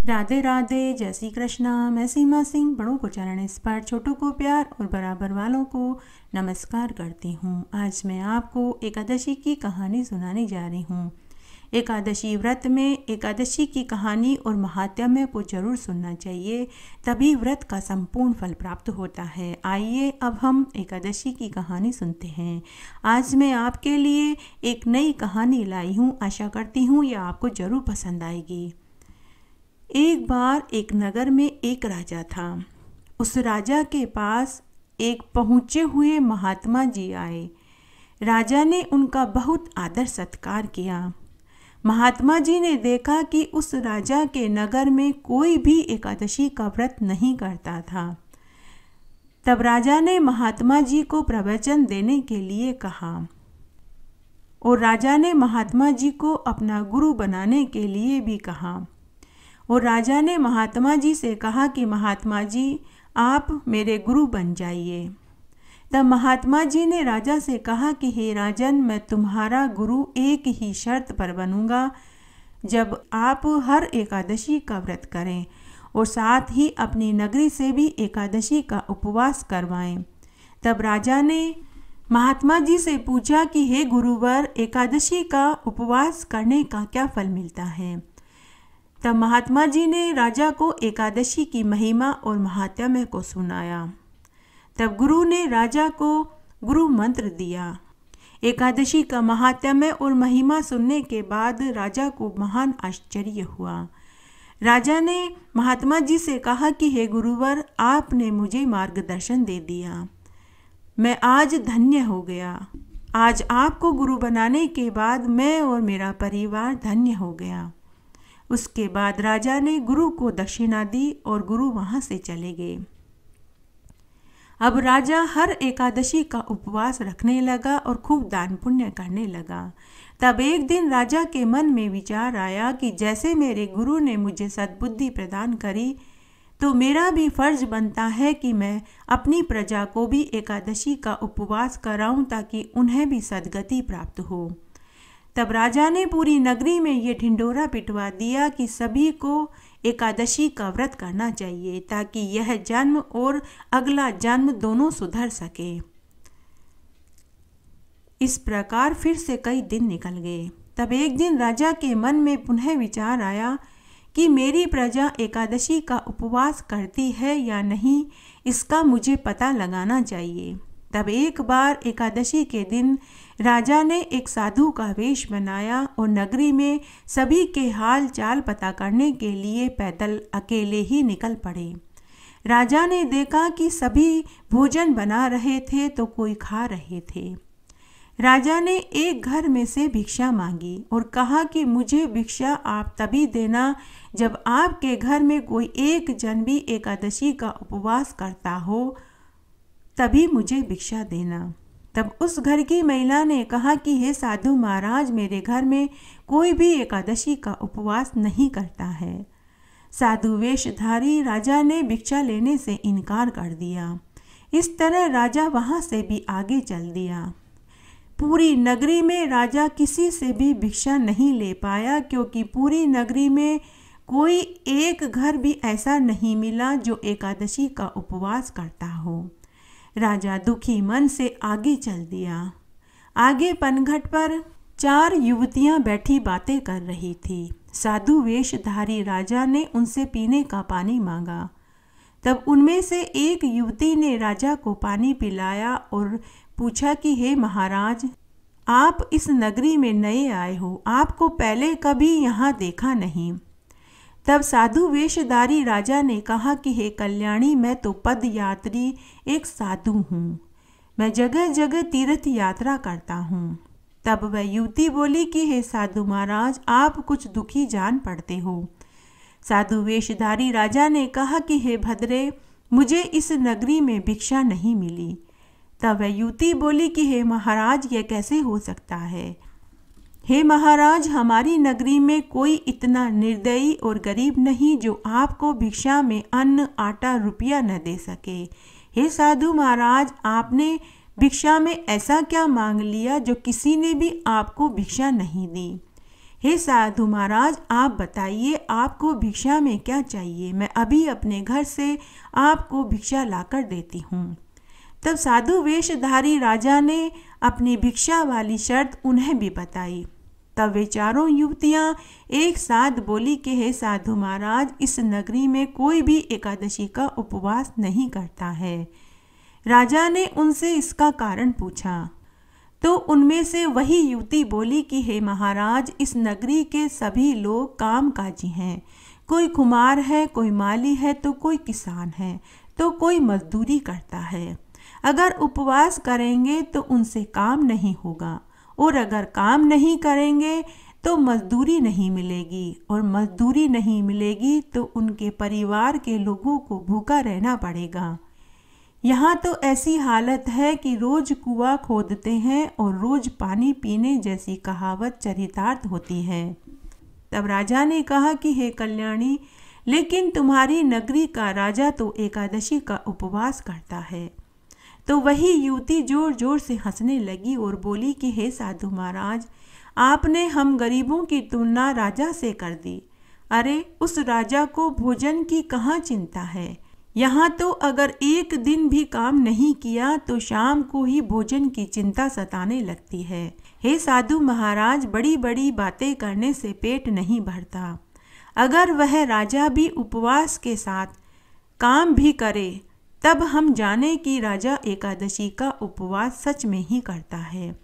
राधे राधे, जय श्री कृष्णा। मैं सीमा सिंह बड़ों को चरण स्पर्श, छोटों को प्यार और बराबर वालों को नमस्कार करती हूँ। आज मैं आपको एकादशी की कहानी सुनाने जा रही हूँ। एकादशी व्रत में एकादशी की कहानी और महात्म्य को जरूर सुनना चाहिए, तभी व्रत का संपूर्ण फल प्राप्त होता है। आइए अब हम एकादशी की कहानी सुनते हैं। आज मैं आपके लिए एक नई कहानी लाई हूँ। आशा करती हूँ यह आपको जरूर पसंद आएगी। एक बार एक नगर में एक राजा था। उस राजा के पास एक पहुँचे हुए महात्मा जी आए। राजा ने उनका बहुत आदर सत्कार किया। महात्मा जी ने देखा कि उस राजा के नगर में कोई भी एकादशी का व्रत नहीं करता था। तब राजा ने महात्मा जी को प्रवचन देने के लिए कहा और राजा ने महात्मा जी को अपना गुरु बनाने के लिए भी कहा। और राजा ने महात्मा जी से कहा कि महात्मा जी, आप मेरे गुरु बन जाइए। तब महात्मा जी ने राजा से कहा कि हे राजन, मैं तुम्हारा गुरु एक ही शर्त पर बनूंगा, जब आप हर एकादशी का व्रत करें और साथ ही अपनी नगरी से भी एकादशी का उपवास करवाएं। तब राजा ने महात्मा जी से पूछा कि हे गुरुवर, एकादशी का उपवास करने का क्या फल मिलता है। तब महात्मा जी ने राजा को एकादशी की महिमा और महात्म्य को सुनाया। तब गुरु ने राजा को गुरु मंत्र दिया। एकादशी का महात्म्य और महिमा सुनने के बाद राजा को महान आश्चर्य हुआ। राजा ने महात्मा जी से कहा कि हे गुरुवर, आपने मुझे मार्गदर्शन दे दिया। मैं आज धन्य हो गया। आज आपको गुरु बनाने के बाद मैं और मेरा परिवार धन्य हो गया। उसके बाद राजा ने गुरु को दक्षिणा दी और गुरु वहां से चले गए। अब राजा हर एकादशी का उपवास रखने लगा और खूब दान पुण्य करने लगा। तब एक दिन राजा के मन में विचार आया कि जैसे मेरे गुरु ने मुझे सद्बुद्धि प्रदान करी, तो मेरा भी फर्ज बनता है कि मैं अपनी प्रजा को भी एकादशी का उपवास कराऊं, ताकि उन्हें भी सद्गति प्राप्त हो। तब राजा ने पूरी नगरी में ये ढिंढोरा पिटवा दिया कि सभी को एकादशी का व्रत करना चाहिए, ताकि यह जन्म और अगला जन्म दोनों सुधर सके। इस प्रकार फिर से कई दिन निकल गए। तब एक दिन राजा के मन में पुनः विचार आया कि मेरी प्रजा एकादशी का उपवास करती है या नहीं, इसका मुझे पता लगाना चाहिए। तब एक बार एकादशी के दिन राजा ने एक साधु का वेश बनाया और नगरी में सभी के हाल चाल पता करने के लिए पैदल अकेले ही निकल पड़े। राजा ने देखा कि सभी भोजन बना रहे थे तो कोई खा रहे थे। राजा ने एक घर में से भिक्षा मांगी और कहा कि मुझे भिक्षा आप तभी देना जब आपके घर में कोई एक जन भी एकादशी का उपवास करता हो, तभी मुझे भिक्षा देना। तब उस घर की महिला ने कहा कि हे साधु महाराज, मेरे घर में कोई भी एकादशी का उपवास नहीं करता है। साधु वेशधारी राजा ने भिक्षा लेने से इनकार कर दिया। इस तरह राजा वहां से भी आगे चल दिया। पूरी नगरी में राजा किसी से भी भिक्षा नहीं ले पाया, क्योंकि पूरी नगरी में कोई एक घर भी ऐसा नहीं मिला जो एकादशी का उपवास करता हो। राजा दुखी मन से आगे चल दिया। आगे पनघट पर 4 युवतियां बैठी बातें कर रही थी। साधु वेशधारी राजा ने उनसे पीने का पानी मांगा। तब उनमें से एक युवती ने राजा को पानी पिलाया और पूछा कि हे महाराज, आप इस नगरी में नए आए हो, आपको पहले कभी यहाँ देखा नहीं। तब साधु वेशधारी राजा ने कहा कि हे कल्याणी, मैं तो पद यात्री एक साधु हूँ। मैं जगह जगह तीर्थ यात्रा करता हूँ। तब वह युवती बोली कि हे साधु महाराज, आप कुछ दुखी जान पड़ते हो। साधु वेशधारी राजा ने कहा कि हे भद्रे, मुझे इस नगरी में भिक्षा नहीं मिली। तब वह युवती बोली कि हे महाराज, यह कैसे हो सकता है। हे महाराज, हमारी नगरी में कोई इतना निर्दयी और गरीब नहीं जो आपको भिक्षा में अन्न, आटा, रुपया न दे सके। हे साधु महाराज, आपने भिक्षा में ऐसा क्या मांग लिया जो किसी ने भी आपको भिक्षा नहीं दी। हे साधु महाराज, आप बताइए आपको भिक्षा में क्या चाहिए, मैं अभी अपने घर से आपको भिक्षा लाकर देती हूँ। तब साधु वेशधारी राजा ने अपनी भिक्षा वाली शर्त उन्हें भी बताई। तब वे चारों युवतियाँ एक साथ बोली कि हे साधु महाराज, इस नगरी में कोई भी एकादशी का उपवास नहीं करता है। राजा ने उनसे इसका कारण पूछा तो उनमें से वही युवती बोली कि हे महाराज, इस नगरी के सभी लोग कामकाजी हैं। कोई कुम्हार है, कोई माली है, तो कोई किसान है, तो कोई मजदूरी करता है। अगर उपवास करेंगे तो उनसे काम नहीं होगा, और अगर काम नहीं करेंगे तो मजदूरी नहीं मिलेगी, और मजदूरी नहीं मिलेगी तो उनके परिवार के लोगों को भूखा रहना पड़ेगा। यहाँ तो ऐसी हालत है कि रोज कुआं खोदते हैं और रोज पानी पीने जैसी कहावत चरितार्थ होती है। तब राजा ने कहा कि हे कल्याणी, लेकिन तुम्हारी नगरी का राजा तो एकादशी का उपवास करता है। तो वही युवती जोर जोर से हंसने लगी और बोली कि हे साधु महाराज, आपने हम गरीबों की तुलना राजा से कर दी। अरे, उस राजा को भोजन की कहाँ चिंता है। यहाँ तो अगर एक दिन भी काम नहीं किया तो शाम को ही भोजन की चिंता सताने लगती है। हे साधु महाराज, बड़ी बड़ी बातें करने से पेट नहीं भरता। अगर वह राजा भी उपवास के साथ काम भी करे तब हम जाने कि राजा एकादशी का उपवास सच में ही करता है।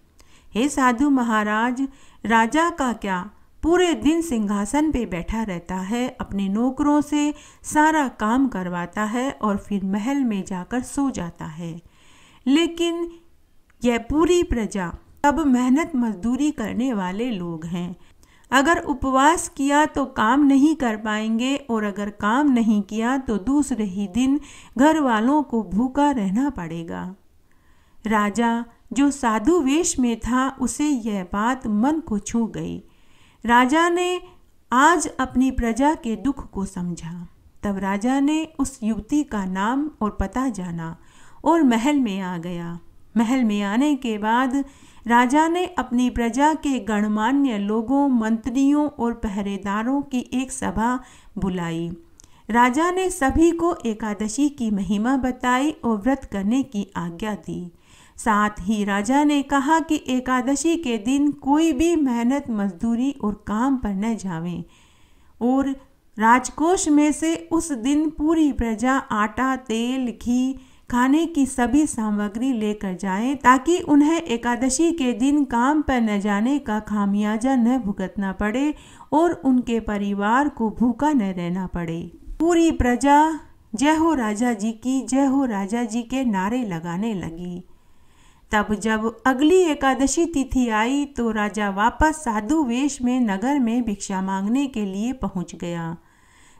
हे साधु महाराज, राजा का क्या, पूरे दिन सिंहासन पे बैठा रहता है, अपने नौकरों से सारा काम करवाता है और फिर महल में जाकर सो जाता है। लेकिन यह पूरी प्रजा अब मेहनत मजदूरी करने वाले लोग हैं। अगर उपवास किया तो काम नहीं कर पाएंगे, और अगर काम नहीं किया तो दूसरे ही दिन घर वालों को भूखा रहना पड़ेगा। राजा, जो साधु वेश में था, उसे यह बात मन को छू गई। राजा ने आज अपनी प्रजा के दुख को समझा। तब राजा ने उस युवती का नाम और पता जाना और महल में आ गया। महल में आने के बाद राजा ने अपनी प्रजा के गणमान्य लोगों, मंत्रियों और पहरेदारों की एक सभा बुलाई। राजा ने सभी को एकादशी की महिमा बताई और व्रत करने की आज्ञा दी। साथ ही राजा ने कहा कि एकादशी के दिन कोई भी मेहनत मजदूरी और काम पर न जावे, और राजकोष में से उस दिन पूरी प्रजा आटा, तेल, घी, खाने की सभी सामग्री लेकर जाए, ताकि उन्हें एकादशी के दिन काम पर न जाने का खामियाजा न भुगतना पड़े और उनके परिवार को भूखा न रहना पड़े। पूरी प्रजा जय हो राजा जी की, जय हो राजा जी के नारे लगाने लगी। तब जब अगली एकादशी तिथि आई तो राजा वापस साधु वेश में नगर में भिक्षा मांगने के लिए पहुंच गया।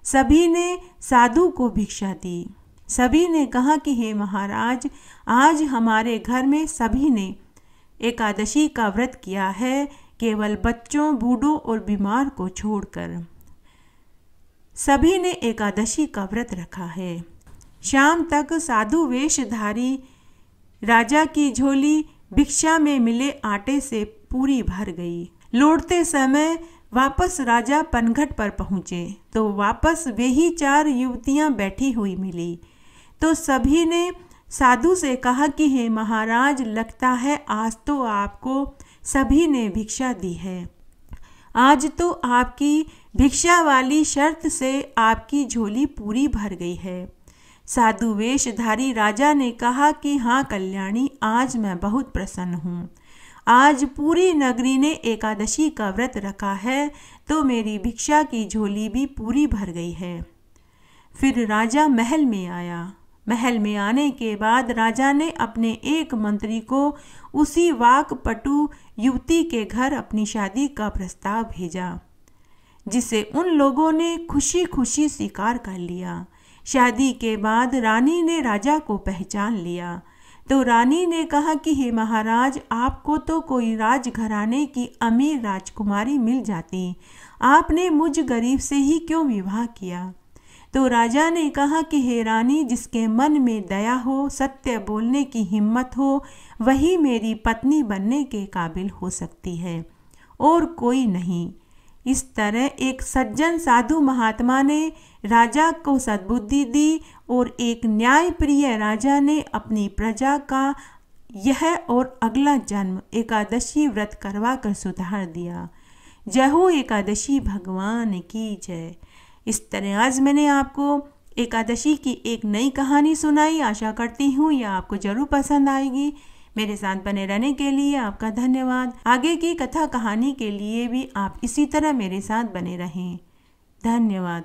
सभी ने साधु को भिक्षा दी। सभी ने कहा कि हे महाराज, आज हमारे घर में सभी ने एकादशी का व्रत किया है, केवल बच्चों, बूढ़ों और बीमार को छोड़कर सभी ने एकादशी का व्रत रखा है। शाम तक साधु वेशधारी राजा की झोली भिक्षा में मिले आटे से पूरी भर गई। लौटते समय वापस राजा पनघट पर पहुँचे तो वापस वे ही 4 युवतियाँ बैठी हुई मिली। तो सभी ने साधु से कहा कि हे महाराज, लगता है आज तो आपको सभी ने भिक्षा दी है। आज तो आपकी भिक्षा वाली शर्त से आपकी झोली पूरी भर गई है। साधु वेशधारी राजा ने कहा कि हाँ कल्याणी, आज मैं बहुत प्रसन्न हूँ। आज पूरी नगरी ने एकादशी का व्रत रखा है तो मेरी भिक्षा की झोली भी पूरी भर गई है। फिर राजा महल में आया। महल में आने के बाद राजा ने अपने एक मंत्री को उसी वाकपटु युवती के घर अपनी शादी का प्रस्ताव भेजा, जिसे उन लोगों ने खुशी खुशी स्वीकार कर लिया। शादी के बाद रानी ने राजा को पहचान लिया तो रानी ने कहा कि हे महाराज, आपको तो कोई राजघराने की अमीर राजकुमारी मिल जाती, आपने मुझ गरीब से ही क्यों विवाह किया। तो राजा ने कहा कि हे रानी, जिसके मन में दया हो, सत्य बोलने की हिम्मत हो, वही मेरी पत्नी बनने के काबिल हो सकती है, और कोई नहीं। इस तरह एक सज्जन साधु महात्मा ने राजा को सद्बुद्धि दी और एक न्यायप्रिय राजा ने अपनी प्रजा का यह और अगला जन्म एकादशी व्रत करवा कर सुधार दिया। जय हो एकादशी भगवान की जय। इस तरह आज मैंने आपको एकादशी की एक नई कहानी सुनाई। आशा करती हूँ यह आपको जरूर पसंद आएगी। मेरे साथ बने रहने के लिए आपका धन्यवाद। आगे की कथा कहानी के लिए भी आप इसी तरह मेरे साथ बने रहें। धन्यवाद।